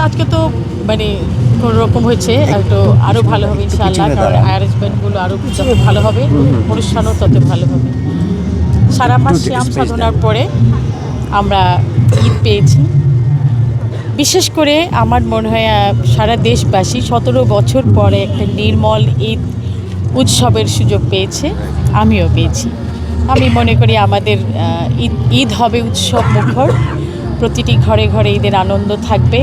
আজকে তো মানে কোনো রকম হয়েছে, একটু আরও ভালো হবে ইনশাআল্লাহ, কারণ অ্যারেঞ্জমেন্টগুলো আরও যত ভালো হবে অনুষ্ঠানও তত ভালো হবে। সারা মাস শ্যাম সাধনার পরে আমরা ঈদ পেয়েছি। বিশেষ করে আমার মনে হয় সারা দেশবাসী 17 বছর পরে একটা নির্মল ঈদ উৎসবের সুযোগ পেয়েছে, আমিও পেয়েছি। আমি মনে করি আমাদের ঈদ হবে উৎসব মুখর, প্রতিটি ঘরে ঘরে ঈদের আনন্দ থাকবে,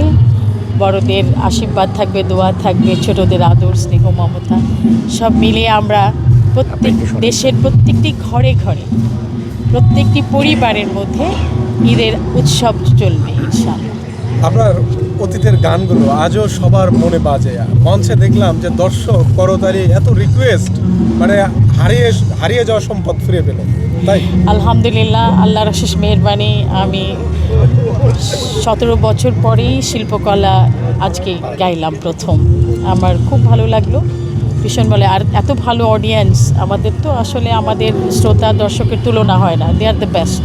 বড়দের আশীর্বাদ থাকবে, দোয়া থাকবে, ছোটদের আদর স্নেহ মমতা সব মিলিয়ে আমরা প্রত্যেক দেশের প্রত্যেকটি ঘরে ঘরে প্রত্যেকটি পরিবারের মধ্যে ঈদের উৎসব চলবে ইনশাআল্লাহ। আপনার অতীতের গানগুলো আজও সবার মনে বাজে। মঞ্চে দেখলাম যে দর্শক করতালি, এত রিকোয়েস্ট, মানে হারিয়ে যাওয়া সম্পদ ফিরে পেল, তাই আলহামদুলিল্লাহ, আল্লাহর অশেষ মেহেরবানি। আমি 17 বছর পরেই শিল্পকলা আজকে গাইলাম প্রথম। আমার খুব ভালো লাগলো, ভীষণ বলে। আর এত ভালো অডিয়েন্স, আমাদের তো আসলে আমাদের শ্রোতা দর্শকের তুলনা হয় না, দে আর দ্য বেস্ট।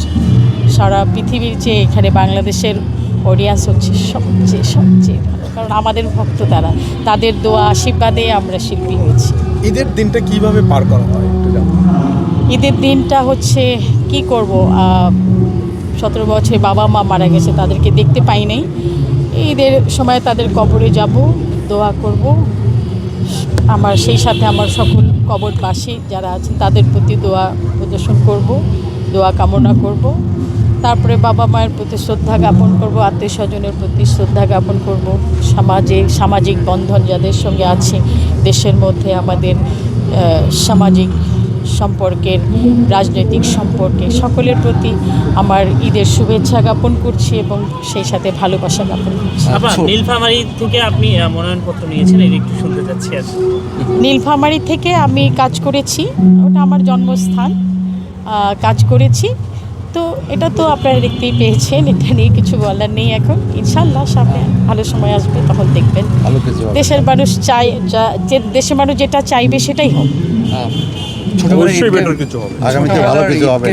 সারা পৃথিবীর চেয়ে এখানে বাংলাদেশের অডিয়েন্স হচ্ছে সবচেয়ে ভালো, কারণ আমাদের ভক্ত তারা, তাদের দোয়া আশীর্বাদে আমরা শিল্পী হয়েছি। ঈদের দিনটা কিভাবে পার করা হয় একটু জানতে? ঈদের দিনটা হচ্ছে কি করব, 17 বছরে বাবা মা মারা গেছে, তাদেরকে দেখতে পাই নাই। ঈদের সময় তাদের কবরে যাব, দোয়া করব। আমার সেই সাথে আমার সকল কবরবাসী যারা আছেন তাদের প্রতি দোয়া প্রদর্শন করব, দোয়া কামনা করব। তারপরে বাবা মায়ের প্রতি শ্রদ্ধা জ্ঞাপন করব, আত্মীয় স্বজনের প্রতি শ্রদ্ধা জ্ঞাপন করব। সামাজিক বন্ধন যাদের সঙ্গে আছে দেশের মধ্যে, আমাদের সামাজিক সম্পর্কের, রাজনৈতিক সম্পর্কে সকলের প্রতি আমার ঈদের শুভেচ্ছা জ্ঞাপন করছি এবং সেই সাথে ভালোবাসা জ্ঞাপন করছি। নীলফামারী থেকে আপনি মনোনয়নপত্র নিয়েছেন, এই একটু শুনতে চাচ্ছি। আর নীলফামারী থেকে আমি কাজ করেছি, ওটা আমার জন্মস্থান, কাজ করেছি। তো এটা তো আপনারা দেখতেই পেয়েছেন, এটা নিয়ে কিছু বলার নেই এখন। ইনশাআল্লাহ সামনে ভালো সময় আসবে, তখন দেখবেন। দেশের মানুষ যে দেশের মানুষ যেটা চাইবে সেটাই হোক।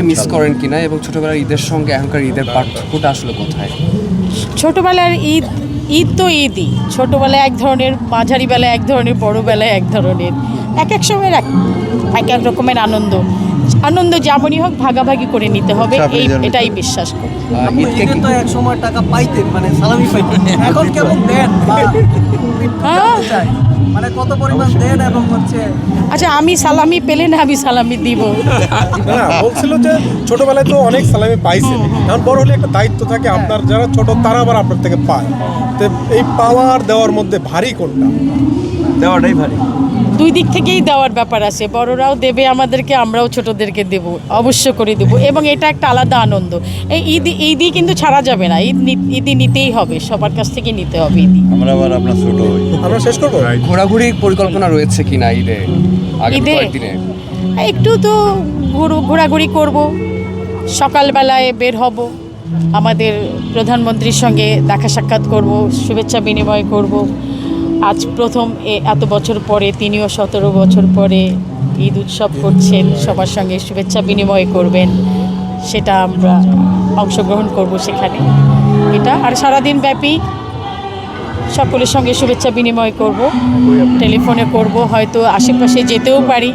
মিস করেন কিনা, এবং ছোটবেলার ঈদের সঙ্গে এখনকার ঈদের পার্থক্যটা আসলে কোথায়? ছোটবেলার ঈদ তো ঈদই, ছোটবেলায় এক ধরনের, মাঝারি বেলায় এক ধরনের, বড় বেলায় এক ধরনের, এক এক সময়ের এক এক রকমের আনন্দ যেমনই হোক ভাগাভাগি করে নিতে হবে, এটাই বিশ্বাস করি। তো এক সময় টাকা পাইতেন, মানে সালামি পাইতেন, এখন কেমন দেন, মানে কত পরিমাণ দেন এবং হচ্ছে? আচ্ছা, আমি সালামি পেলে না আমি সালামি দিব না, বলছিল যে ছোটবেলায় তো অনেক সালামি পাইছেন, এখন বড় হলে একটা দায়িত্ব থাকে আপনার, যারা ছোট তারা আবার আপনার থেকে পায়। তো এই পাওয়ার দেওয়ার মধ্যে ভারী কোনটা? দেওয়াটাই ভারী। দুই দিক থেকেই দেওয়ার ব্যাপার আছে, বড়রাও দেবে আমাদেরকে, আমরাও ছোটদেরকে দেব, অবশ্য করে দেব, এবং এটা একটা আলাদা আনন্দ। এই ঈদই কিন্তু ছাড়া যাবে না, ঈদই নিতেই হবে, সবার কাছ থেকে নিতে হবে ঈদই। আমরা আবার আপনার ছোট হই, আমরা শেষ করবো। ঘোরাঘুরির পরিকল্পনা রয়েছে কিনা ঈদে? ঈদে একটু তো ঘোরাঘুরি করব, সকালবেলায় বের হব, আমাদের প্রধানমন্ত্রীর সঙ্গে দেখা সাক্ষাৎ করব, শুভেচ্ছা বিনিময় করব। আজ প্রথম এত বছর পরে তিনিও 17 বছর পরে ঈদ উৎসব করছেন, সবার সঙ্গে শুভেচ্ছা বিনিময় করবেন, সেটা আমরা অংশগ্রহণ করব সেখানে। এটা আর সারাদিন ব্যাপী সকলের সঙ্গে শুভেচ্ছা বিনিময় করব, টেলিফোনে করব, হয়তো আশেপাশে যেতেও পারি।